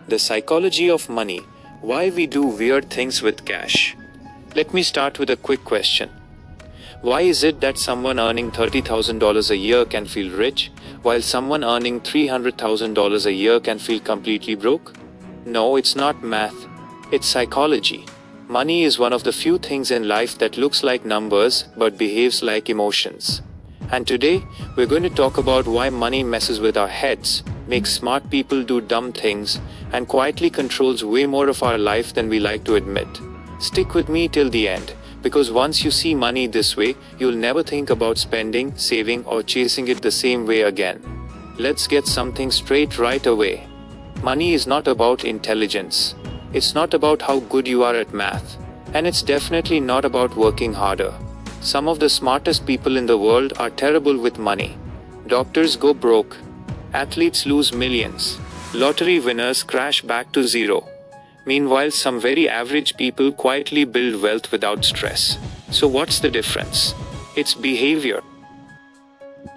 The psychology of money, why we do weird things with cash. Let me start with a quick question. Why is it that someone earning $30,000 a year can feel rich, while someone earning $300,000 a year can feel completely broke? No, it's not math. It's psychology. Money is one of the few things in life that looks like numbers but behaves like emotions. And today, we're going to talk about why money messes with our heads, makes smart people do dumb things, and quietly controls way more of our life than we like to admit. Stick with me till the end, because once you see money this way, you'll never think about spending, saving, or chasing it the same way again. Let's get something straight right away. Money is not about intelligence. It's not about how good you are at math. And it's definitely not about working harder. Some of the smartest people in the world are terrible with money. Doctors go broke. Athletes lose millions. Lottery winners crash back to zero. Meanwhile, some very average people quietly build wealth without stress. So what's the difference? It's behavior.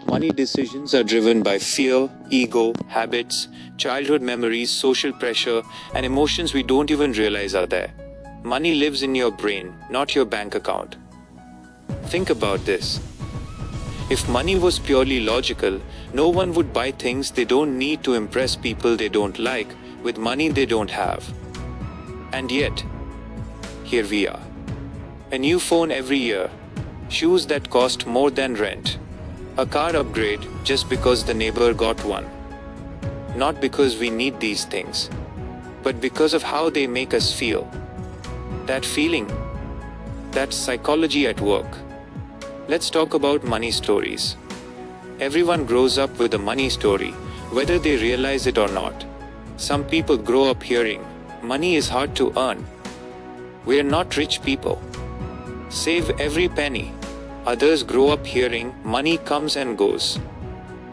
Money decisions are driven by fear, ego, habits, childhood memories, social pressure, and emotions we don't even realize are there. Money lives in your brain, not your bank account. Think about this. If money was purely logical, no one would buy things they don't need to impress people they don't like, with money they don't have. And yet, here we are. A new phone every year, shoes that cost more than rent, a car upgrade just because the neighbor got one. Not because we need these things, but because of how they make us feel. That feeling, that's psychology at work. Let's talk about money stories. Everyone grows up with a money story, whether they realize it or not. Some people grow up hearing, money is hard to earn. We're not rich people. Save every penny. Others grow up hearing, money comes and goes.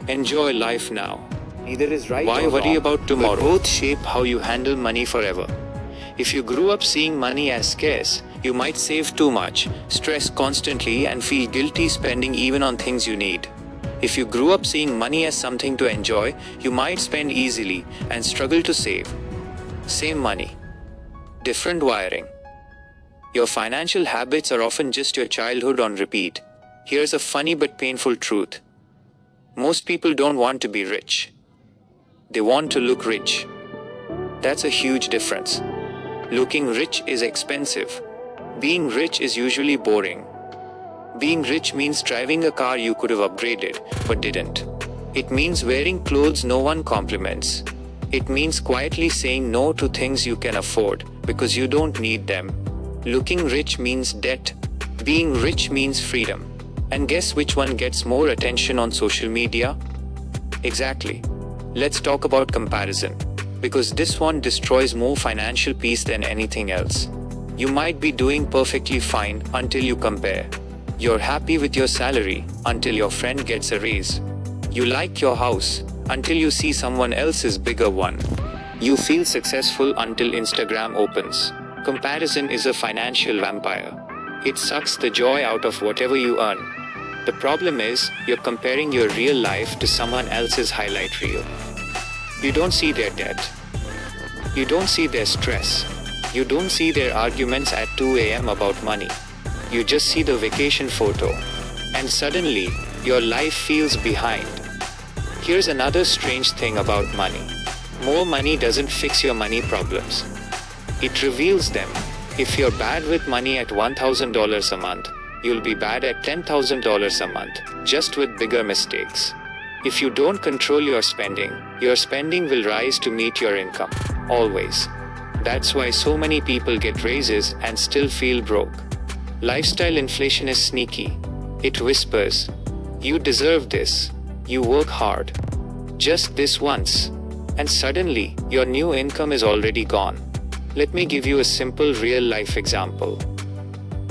Enjoy life now. Neither is right Why or worry wrong, about tomorrow? but both shape how you handle money forever. If you grew up seeing money as scarce, you might save too much, stress constantly, and feel guilty spending even on things you need. If you grew up seeing money as something to enjoy, you might spend easily and struggle to save. Same money, different wiring. Your financial habits are often just your childhood on repeat. Here's a funny but painful truth. Most people don't want to be rich. They want to look rich. That's a huge difference. Looking rich is expensive. Being rich is usually boring. Being rich means driving a car you could have upgraded, but didn't. It means wearing clothes no one compliments. It means quietly saying no to things you can afford, because you don't need them. Looking rich means debt. Being rich means freedom. And guess which one gets more attention on social media? Exactly. Let's talk about comparison. Because this one destroys more financial peace than anything else. You might be doing perfectly fine until you compare. You're happy with your salary until your friend gets a raise. You like your house until you see someone else's bigger one. You feel successful until Instagram opens. Comparison is a financial vampire. It sucks the joy out of whatever you earn. The problem is, you're comparing your real life to someone else's highlight reel. You don't see their debt. You don't see their stress. You don't see their arguments at 2 a.m. about money. You just see the vacation photo. And suddenly, your life feels behind. Here's another strange thing about money. More money doesn't fix your money problems. It reveals them. If you're bad with money at $1,000 a month, you'll be bad at $10,000 a month, just with bigger mistakes. If you don't control your spending will rise to meet your income. Always. That's why so many people get raises and still feel broke. Lifestyle inflation is sneaky. It whispers, you deserve this. You work hard. Just this once. And suddenly, your new income is already gone. Let me give you a simple real-life example.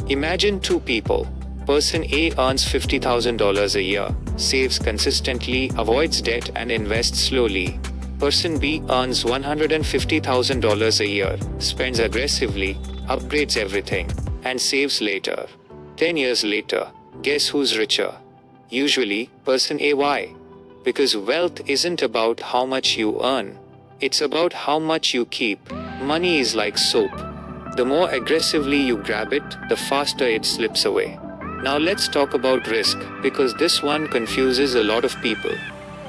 Imagine two people. Person A earns $50,000 a year, saves consistently, avoids debt, and invests slowly. Person B earns $150,000 a year, spends aggressively, upgrades everything, and saves later. 10 years later, guess who's richer? Usually, person A. Why? Because wealth isn't about how much you earn. It's about how much you keep. Money is like soap. The more aggressively you grab it, the faster it slips away. Now let's talk about risk, because this one confuses a lot of people.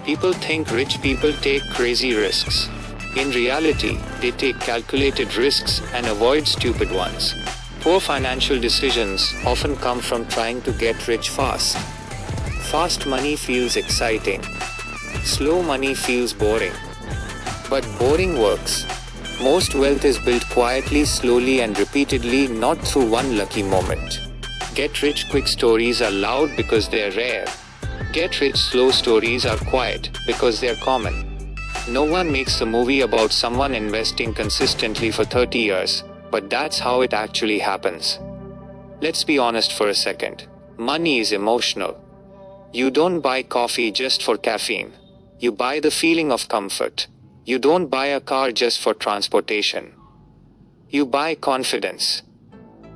People think rich people take crazy risks. In reality, they take calculated risks and avoid stupid ones. Poor financial decisions often come from trying to get rich fast. Fast money feels exciting. Slow money feels boring. But boring works. Most wealth is built quietly, slowly, and repeatedly, not through one lucky moment. Get rich quick stories are loud because they're rare. Get rich slow stories are quiet because they're common. No one makes a movie about someone investing consistently for 30 years, but that's how it actually happens. Let's be honest for a second. Money is emotional. You don't buy coffee just for caffeine. You buy the feeling of comfort. You don't buy a car just for transportation. You buy confidence.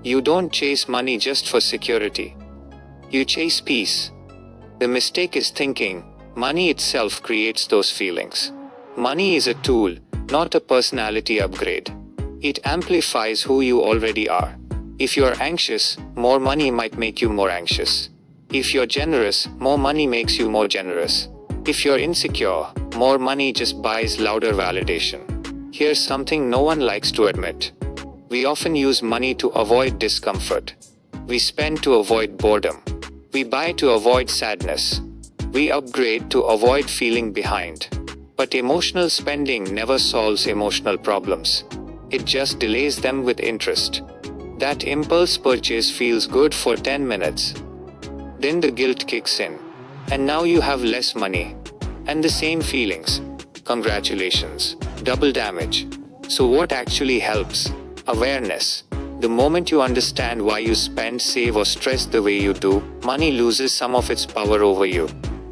You don't chase money just for security. You chase peace. The mistake is thinking money itself creates those feelings. Money is a tool, not a personality upgrade. It amplifies who you already are. If you're anxious, more money might make you more anxious. If you're generous, more money makes you more generous. If you're insecure, more money just buys louder validation. Here's something no one likes to admit. We often use money to avoid discomfort. We spend to avoid boredom. We buy to avoid sadness. We upgrade to avoid feeling behind. But emotional spending never solves emotional problems. It just delays them with interest. That impulse purchase feels good for 10 minutes. Then the guilt kicks in. And now you have less money. And the same feelings. Congratulations. Double damage. So what actually helps? Awareness. The moment you understand why you spend, save, or stress the way you do, money loses some of its power over you.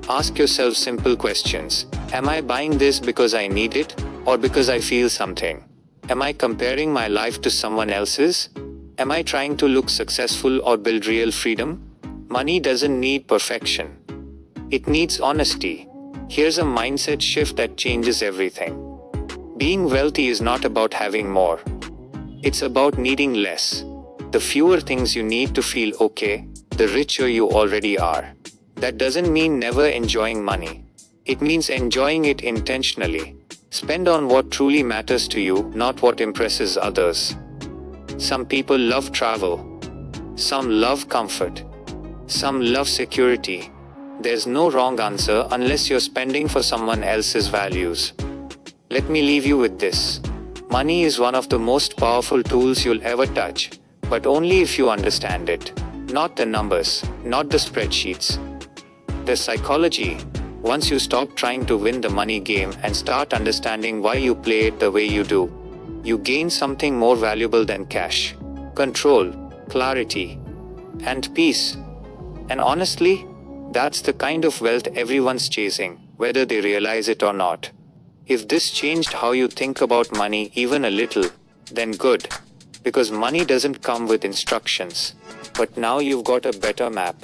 Ask yourself simple questions. Am I buying this because I need it, or because I feel something? Am I comparing my life to someone else's? Am I trying to look successful or build real freedom? Money doesn't need perfection. It needs honesty. Here's a mindset shift that changes everything. Being wealthy is not about having more. It's about needing less. The fewer things you need to feel okay, the richer you already are. That doesn't mean never enjoying money. It means enjoying it intentionally. Spend on what truly matters to you, not what impresses others. Some people love travel. Some love comfort. Some love security. There's no wrong answer unless you're spending for someone else's values. Let me leave you with this. Money is one of the most powerful tools you'll ever touch, but only if you understand it. Not the numbers, not the spreadsheets. The psychology. Once you stop trying to win the money game and start understanding why you play it the way you do, you gain something more valuable than cash. Control, clarity, and peace. And honestly, that's the kind of wealth everyone's chasing, whether they realize it or not. If this changed how you think about money even a little, then good. Because money doesn't come with instructions. But now you've got a better map.